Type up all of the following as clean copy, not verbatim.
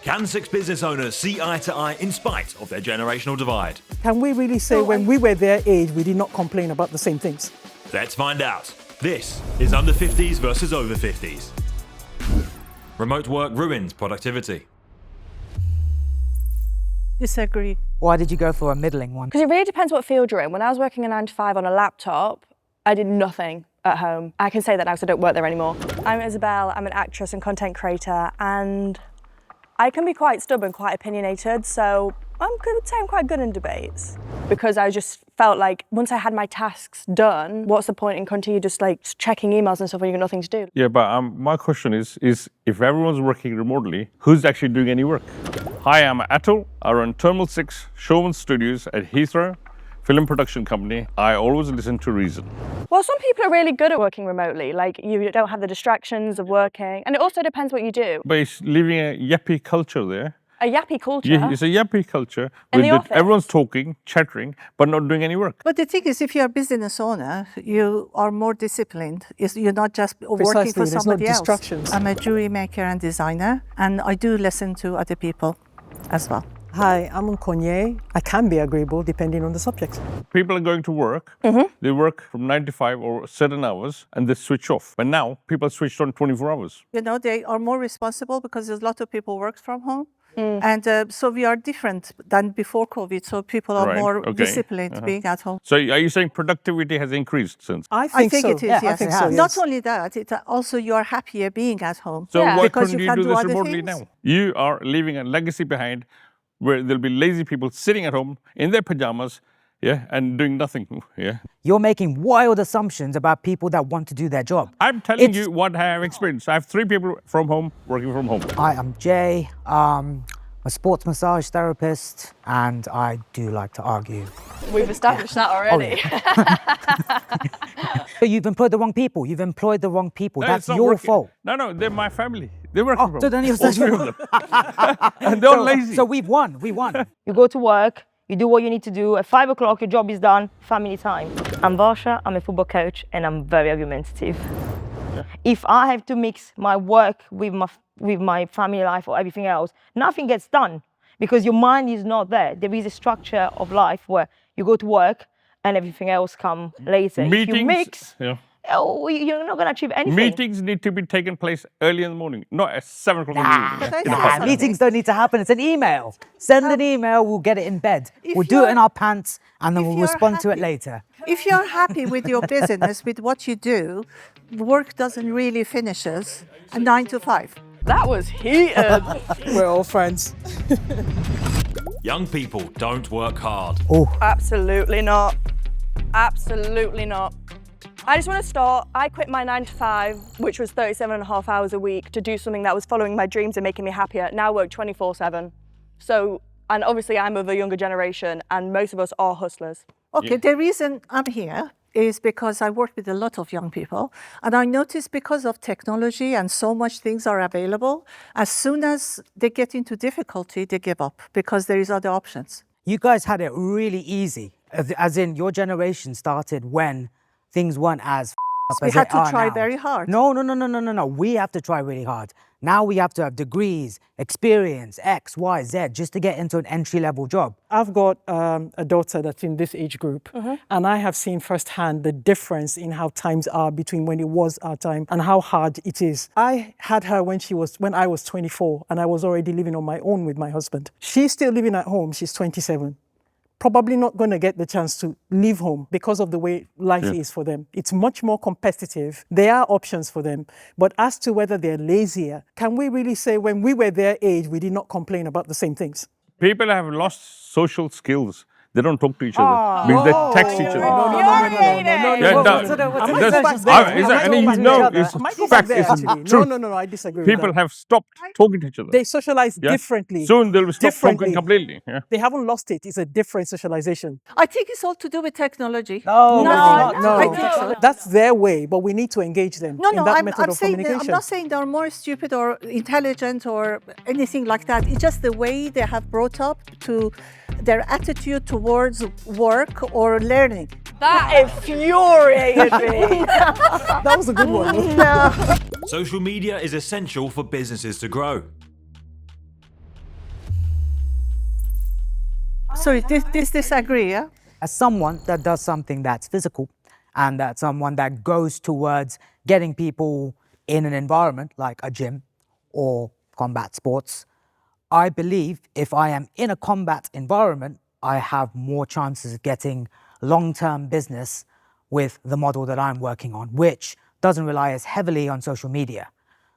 Can 6 business owners see eye to eye in spite of their generational divide? Can we really say when we were their age, we did not complain about the same things? Let's find out. This is Under 50s versus Over 50s. Remote work ruins productivity. Disagree. Why did you go for a middling one? Because it really depends what field you're in. When I was working a 9 to 5 on a laptop, I did nothing at home. I can say that now because I don't work there anymore. I'm Isabel, I'm an actress and content creator, and I can be quite stubborn, quite opinionated, so I would say I'm quite good in debates. Because I just felt like once I had my tasks done, what's the point in continue just like checking emails and stuff when you've got nothing to do? Yeah, but my question is if everyone's working remotely, who's actually doing any work? Hi, I'm Atul. I run Terminal 6 Showman Studios at Heathrow, film production company. I always listen to reason. Well, some people are really good at working remotely, like you don't have the distractions of working, and it also depends what you do. But it's living a yappy culture there. A yappy culture? Yeah, it's a yappy culture. In the office? Everyone's talking, chattering, but not doing any work. But the thing is, if you're a business owner, you are more disciplined. You're not just working for somebody else. Distractions. I'm a jewelry maker and designer, and I do listen to other people as well. Hi, I'm Nkonye. I can be agreeable depending on the subject. People are going to work. They work from 9 to 5 or certain hours, and they switch off. But now, people switch on 24 hours. You know, they are more responsible because there's a lot of people work from home. And so we are different than before COVID. So people are more disciplined being at home. So are you saying productivity has increased since? I think so. it is, Yeah, yes. I think so, Not yes. only that, also you are happier being at home. So why because couldn't you you can do this other remotely things. now? You are leaving a legacy behind where there'll be lazy people sitting at home in their pajamas, and doing nothing, You're making wild assumptions about people that want to do their job. I'm telling you what I have experienced. I have 3 people from home working from home. Hi, I'm Jay. I'm a sports massage therapist, and I do like to argue. We've established that already. But you've employed the wrong people. You've employed the wrong people. No, That's it's not your working. fault. No, they're my family. They work from home. So then you're All 3 of them. And they're all lazy. So we've won. We won. You go to work, you do what you need to do. At 5 o'clock, your job is done, family time. I'm Varsha, I'm a football coach, and I'm very argumentative. If I have to mix my work with my family life or everything else, nothing gets done because your mind is not there. There is a structure of life where you go to work and everything else comes later. Meetings, if you mix, you're not going to achieve anything. Meetings need to be taken place early in the morning, not at 7 o'clock in the evening. Nah, Meetings don't need to happen. It's an email. Send an email. We'll get it in bed. We'll do it in our pants, and then we'll respond to it later. If you're happy with your business, with what you do, work doesn't really finishes at 9 to 5. That was heated. We're all friends. Young people don't work hard. Absolutely not. Absolutely not. I just want to start. I quit my 9 to 5, which was 37.5 hours a week, to do something that was following my dreams and making me happier. Now I work 24/7. So, and obviously I'm of a younger generation, and most of us are hustlers. Okay, the reason I'm here is because I work with a lot of young people, and I notice because of technology and so much things are available, as soon as they get into difficulty, they give up because there is other options. You guys had it really easy, as in your generation started when things weren't as up We as had they are to try now. very hard. No. We have to try really hard. Now we have to have degrees, experience, X, Y, Z, just to get into an entry-level job. I've got a daughter that's in this age group, and I have seen firsthand the difference in how times are between when it was our time and how hard it is. I had her when I was 24, and I was already living on my own with my husband. She's still living at home. She's 27. Probably not going to get the chance to leave home because of the way life is for them. It's much more competitive. There are options for them. But as to whether they're lazier, can we really say when we were their age, we did not complain about the same things? People have lost social skills. They don't talk to each other because they text each other. No. It's fact, it's truth. No, I disagree People with that. have stopped talking to each other. They socialize differently. Soon they'll stop Differently. talking completely. They haven't lost it. It's a different socialization. I think it's all to do with technology. No. I think so. That's their way, but we need to engage them in that method of communication. I'm not saying they're more stupid or intelligent or anything like that. It's just the way they have brought up to their attitude towards work or learning. That infuriated me. That was a good one. Social media is essential for businesses to grow. Sorry, disagree, yeah? As someone that does something that's physical and that's someone that goes towards getting people in an environment like a gym or combat sports, I believe if I am in a combat environment, I have more chances of getting long-term business with the model that I'm working on, which doesn't rely as heavily on social media.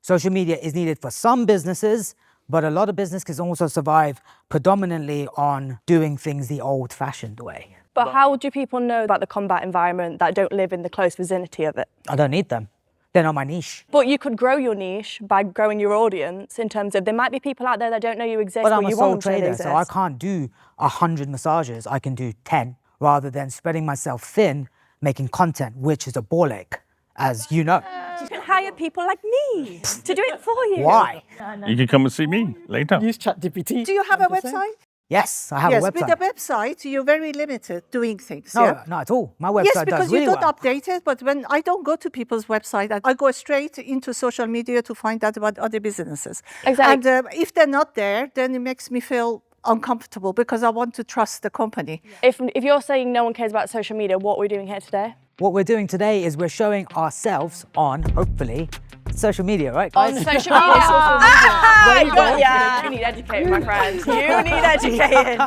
Social media is needed for some businesses, but a lot of business can also survive predominantly on doing things the old-fashioned way. But how do people know about the combat environment that don't live in the close vicinity of it? I don't need them. They're not my niche. But you could grow your niche by growing your audience in terms of there might be people out there that don't know you exist. But I'm a you sole want them to trader, exist. so I can't do 100 massages. I can do 10, rather than spreading myself thin, making content, which is a ball ache, as you know. You can hire people like me to do it for you. Why? You can come and see me later. Use ChatGPT. Do you have a website? Yes, I have Yes, a website. with the website, you're very limited doing things. No, yeah? not at all. My website Yes, because does really you don't well. update it, but when I don't go to people's website, I go straight into social media to find out about other businesses. Exactly. And if they're not there, then it makes me feel uncomfortable because I want to trust the company. If you're saying no one cares about social media, what are we doing here today? What we're doing today is we're showing ourselves on, hopefully, social media, right, On guys? social media. Yeah, you need educated, my friend. You need educated.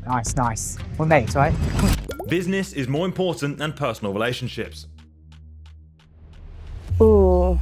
Nice, nice. We're mates, right? Business is more important than personal relationships. Ooh.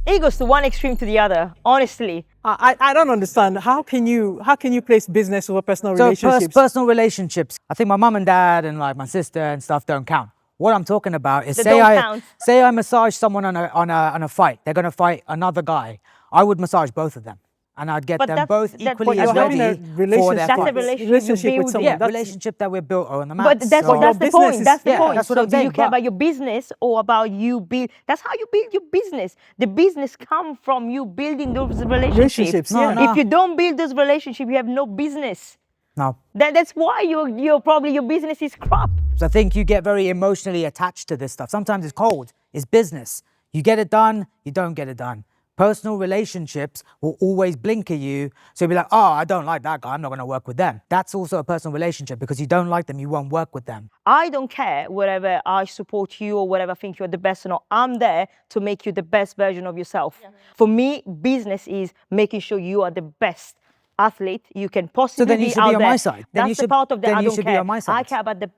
It goes to one extreme to the other, honestly. I don't understand. How can you place business over personal So relationships? personal relationships. I think my mum and dad and like my sister and stuff don't count. What I'm talking about is They don't count. say I massage someone on a fight. They're gonna fight another guy. I would massage both of them, and I'd get But them that's- both that- equally but as you're having ready a for their relationship. That's a fight. relationship you with build. someone. Yeah, That's- relationship that we're built on the map. But that's So- the Your business point. is- That's the yeah, point. that's what So I'm do you saying, care but- about your business or about you build? That's how you build your business. The business comes from you building those relationships. Yeah. No. If you don't build those relationships, you have no business. No. That's why you're probably your business is crap. So I think you get very emotionally attached to this stuff. Sometimes it's cold. It's business. You get it done, you don't get it done. Personal relationships will always blinker you. So you'll be like, oh, I don't like that guy. I'm not going to work with them. That's also a personal relationship because you don't like them, you won't work with them. I don't care whether I support you or whatever I think you're the best or not. I'm there to make you the best version of yourself. Yeah. For me, business is making sure you are the best athlete you can possibly So then you be should out be on there. my side. Then That's you the should- part of that then I you don't should be care. on my I side. care about the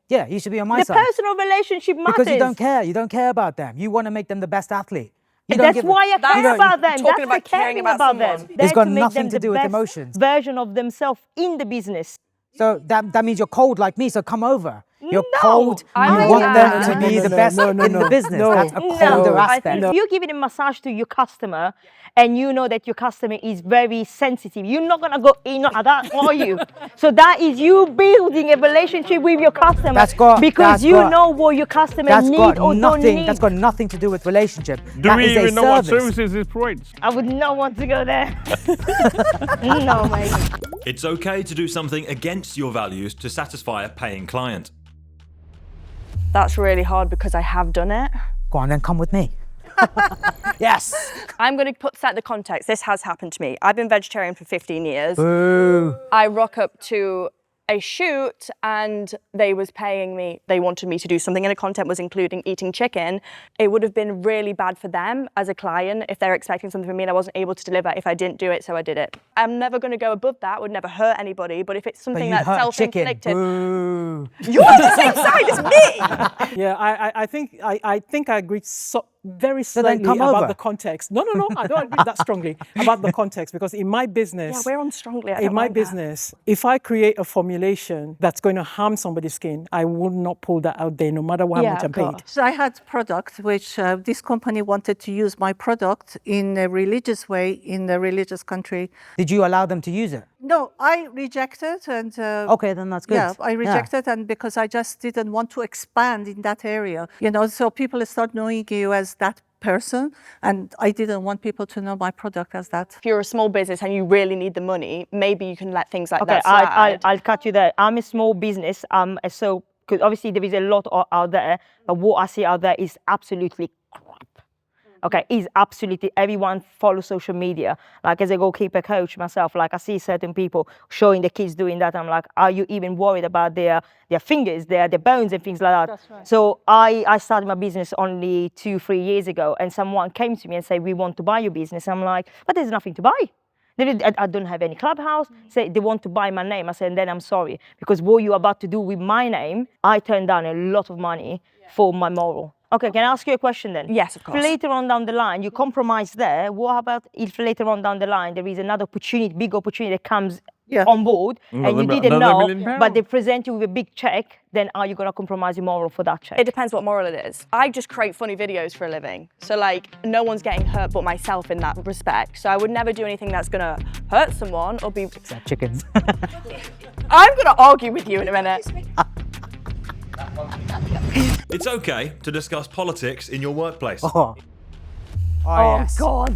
Yeah, you should be on my side. personal relationship matters. Because you don't care. You don't care about them. You want to make them the best athlete. You don't That's give a- why I you care don't- about them. talking That's about the caring caring about about them. someone. They're It's got to make nothing them to the do with best emotions. version of themselves in the business. So that means you're cold like me. So come over. You're No, cold. I You want am. them to No, be no, the no, best no, no, in the no. business. No. That's a No. colder I aspect. think if you're giving a massage to your customer and you know that your customer is very sensitive, you're not gonna go in at that, are you? So that is you building a relationship with your customer because you know what your customer need or don't need. That's got nothing to do with relationship. Do That we is a even know what service. services it provides? I would not want to go there. No, mate. It's okay to do something against your values to satisfy a paying client. That's really hard because I have done it. Go on, then come with me. Yes. I'm going to set the context. This has happened to me. I've been vegetarian for 15 years. Boo. I rock up to a shoot and they wanted me to do something and the content was including eating chicken. It would have been really bad for them as a client if they're expecting something from me and I wasn't able to deliver if I didn't do it, so I did it. I'm never going to go above that, would never hurt anybody, but if it's something that's self-inflicted. Boo. You're on the same side as me! Yeah, I think I agree very then slightly come about over. the context. No, I don't agree that strongly about the context because in my business, Yeah, we're on strongly. I don't in my like that. business, if I create a formulation that's going to harm somebody's skin, I will not pull that out there, no matter how much I'm paid. So I had product which this company wanted to use my product in a religious way in a religious country. Did you allow them to use it? No, I rejected and Okay, then that's good. yeah, I rejected and because I just didn't want to expand in that area. So people start knowing you as that person and I didn't want people to know my product as that. If you're a small business and you really need the money, maybe you can let things like Okay, that slide. I'll cut you there. I'm a small business. So because obviously there is a lot out there, but what I see out there is absolutely crap. Okay, is absolutely everyone follows social media. Like as a goalkeeper coach myself, like I see certain people showing the kids doing that. I'm like, are you even worried about their fingers, their bones and things like that? That's right. So I started my business only 2-3 years ago, and someone came to me and said, we want to buy your business. I'm like, but there's nothing to buy. I don't have any clubhouse. Say they want to buy my name. I said, and then I'm sorry, because what you're about to do with my name, I turned down a lot of money for my moral. Okay, can I ask you a question then? Yes, of course. If later on down the line you compromise there, what about if later on down the line there is another opportunity, big opportunity that comes on board and you didn't know, but they present you with a big check, then are you going to compromise your moral for that check? It depends what moral it is. I just create funny videos for a living. So like, no one's getting hurt but myself in that respect. So I would never do anything that's gonna hurt someone or be... Except chickens. I'm gonna argue with you in a minute. It's okay to discuss politics in your workplace. Oh, yes. God.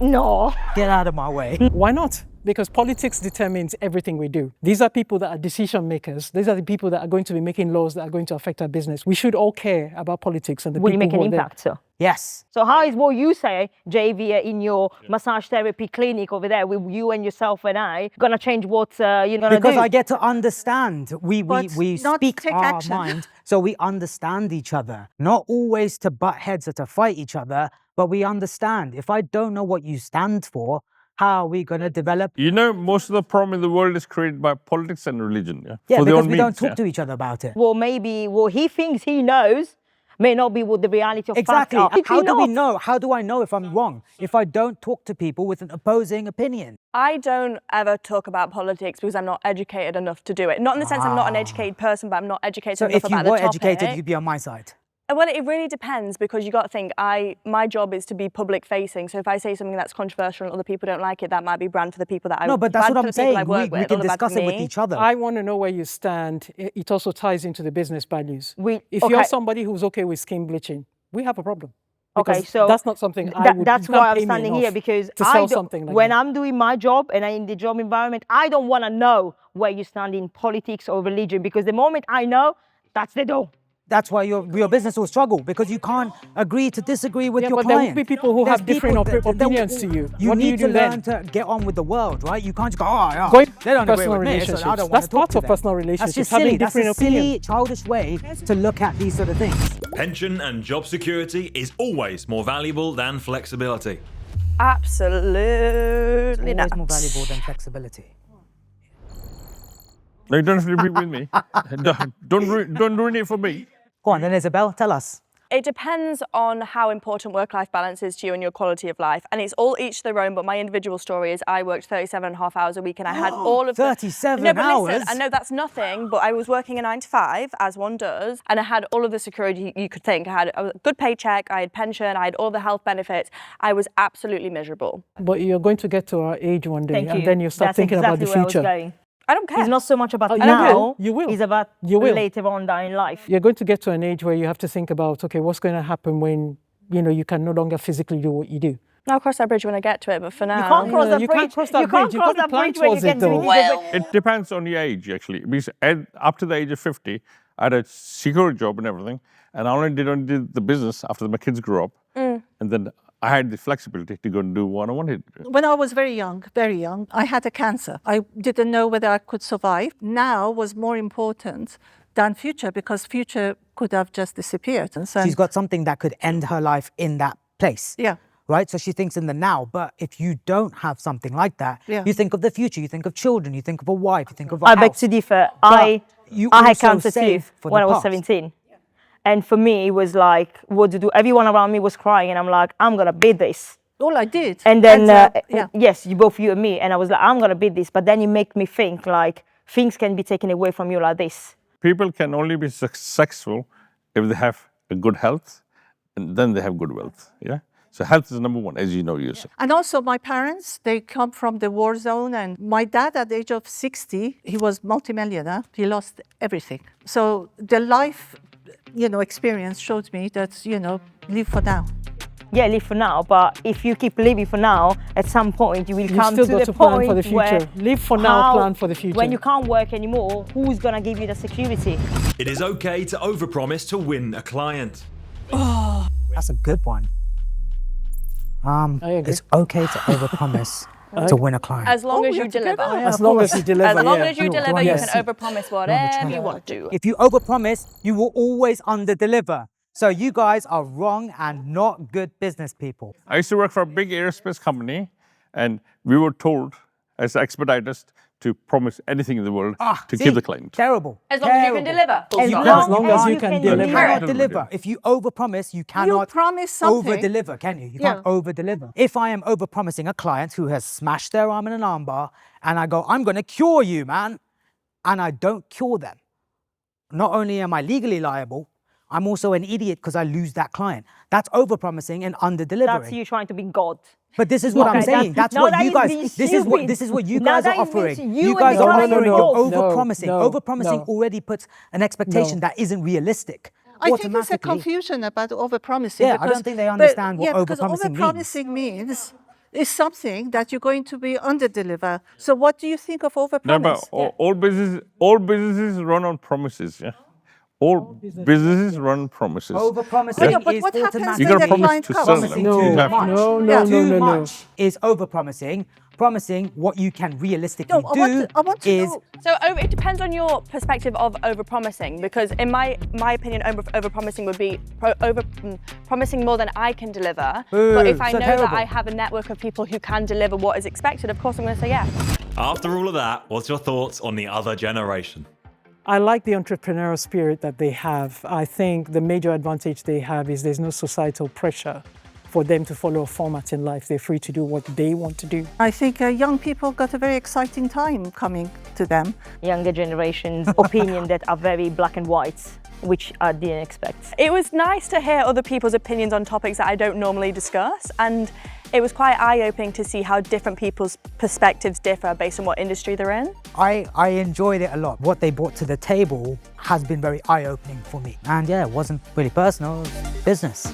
No. Get out of my way. Why not? Because politics determines everything we do. These are people that are decision makers. These are the people that are going to be making laws that are going to affect our business. We should all care about politics and the Will people you make an who are there. impact, sir? Yes. So how is what you say, JV, in your massage therapy clinic over there with you and yourself and I, gonna change what you're gonna do? Because I get to understand. We But not speak take our action. mind, so we understand each other. Not always to butt heads or to fight each other, but we understand. If I don't know what you stand for, how are we going to develop? You know, most of the problem in the world is created by politics and religion. Yeah, For their because own we don't means, talk to each other about it. Well, maybe what he thinks he knows may not be what the reality of Exactly. facts are. How do we not? know? How do I know if I'm wrong? If I don't talk to people with an opposing opinion. I don't ever talk about politics because I'm not educated enough to do it. Not in the sense I'm not an educated person, but I'm not educated So enough if you about the were topic. educated, you'd be on my side. Well, it really depends because you got to think, my job is to be public facing. So if I say something that's controversial and other people don't like it, that might be brand for the people that I No, but that's bad what for I'm the people I saying. work We with, can or bad for discuss it with me. each other. I want to know where you stand. It also ties into the business values. If okay. you're somebody who's okay with skin bleaching, we have a problem. Okay, Because so that's not something I would. That's you can't why I'm pay me standing here, enough because to I sell don't, something like when that. I'm doing my job and I'm in the job environment, I don't want to know where you stand in politics or religion, because the moment I know, that's the door. That's why your business will struggle, because you can't agree to disagree with Yeah, your but there client. will be people who There's have different people that- opinions to you. You What do you need do to then? learn to get on with the world, right? You can't just go, oh, yeah, Going they don't agree personal with me, so I relationships. don't want That's to talk part to of them. personal That's relationships, just having silly. That's a different silly, opinions. childish way to look at these sort of things. Pension and job security is always more valuable than flexibility. Absolutely Always not. more valuable than flexibility. No, you don't have to agree with me. don't ruin it for me. Go on then, Isabel, tell us. It depends on how important work-life balance is to you and your quality of life. And it's all each their own, but my individual story is I worked 37.5 hours a week and I had all of 37 No, but hours? listen, I know that's nothing, but I was working a 9 to 5, as one does, and I had all of the security you could think. I had a good paycheck, I had pension, I had all the health benefits. I was absolutely miserable. But you're going to get to our age one day, Thank you. and then you start That's thinking exactly about the where I was future. going. I don't care. It's not so much about Oh, you now, will. You will. it's about You will. later on down in life. You're going to get to an age where you have to think about, okay, what's going to happen when you can no longer physically do what you do. I'll cross that bridge when I get to it, but for now... You can't cross Yeah, that you bridge. can't cross that You can't bridge. You've cross got to that plan bridge when you towards it, get to though. the Well, It depends on the age, actually. Because up to the age of 50, I had a secure job and everything, and I only did the business after my kids grew up, and then I had the flexibility to go and do what I wanted to do. When I was very young, I had a cancer. I didn't know whether I could survive. Now was more important than future, because future could have just disappeared. And so, She's got something that could end her life in that place. yeah. Right? So she thinks in the now. But if you don't have something like that, Yeah. you think of the future, you think of children, you think of a wife, you think of a I house. beg to differ. you I had also cancer too save for when the I was past. 17. And for me, it was like, what to do? Everyone around me was crying, and I'm like, I'm going to beat this. All I did. And then, yeah. yes, both you and me. And I was like, I'm going to beat this. But then you make me think, like, things can be taken away from you like this. People can only be successful if they have a good health, and then they have good wealth. Yeah. So health is number one, as you know yourself. And also my parents, they come from the war zone, and my dad at the age of 60, he was multimillionaire. He lost everything. So the life, experience showed me that, live for now. Yeah, live for now. But if you keep living for now, at some point you will You come still to got the to plan point for the future. where Live for now, plan for the future. When you can't work anymore, who's going to give you the security? It is okay to overpromise to win a client. That's a good one. agree. It's okay to overpromise to win a client. As long as you deliver. As long as you deliver. As long yeah. as you Do deliver, I you get can overpromise whatever you want to. If you overpromise, you will always underdeliver. So you guys are wrong and not good business people. I used to work for a big aerospace company, and we were told as expediters to promise anything in the world to See? keep the client. Terrible. As long as you can deliver. As long as you can deliver. You cannot deliver. If you overpromise, you cannot promise something. over-deliver, can you? You can't over-deliver. If I am overpromising a client who has smashed their arm in an armbar, and I go, I'm going to cure you, man, and I don't cure them, not only am I legally liable, I'm also an idiot because I lose that client. That's overpromising and under-delivering. That's you trying to be God. But this is what I'm saying. That's what you guys. This is what you guys are offering. You guys are offering. You're overpromising. Overpromising already puts an expectation that isn't realistic. I think it's a confusion about overpromising. Yeah, I don't think they understand what overpromising overpromising means is something that you're going to be under-deliver. So what do you think of overpromise? No, but all businesses run on promises. Yeah. All businesses run promises. Overpromising but is what happens automatic. You got to when the promise client to comes? sell them. No, You have to. no. Too much is overpromising. Promising what you can realistically do I want to is know. So it depends on your perspective of overpromising, because in my opinion, overpromising would be promising more than I can deliver. But if I so know terrible. that I have a network of people who can deliver what is expected, of course I'm going to say yes. After all of that, what's your thoughts on the other generation? I like the entrepreneurial spirit that they have. I think the major advantage they have is there's no societal pressure for them to follow a format in life. They're free to do what they want to do. I think young people got a very exciting time coming to them. Younger generation's opinion that are very black and white, which I didn't expect. It was nice to hear other people's opinions on topics that I don't normally discuss, and it was quite eye-opening to see how different people's perspectives differ based on what industry they're in. I enjoyed it a lot. What they brought to the table has been very eye-opening for me. And yeah, it wasn't really personal, it was business.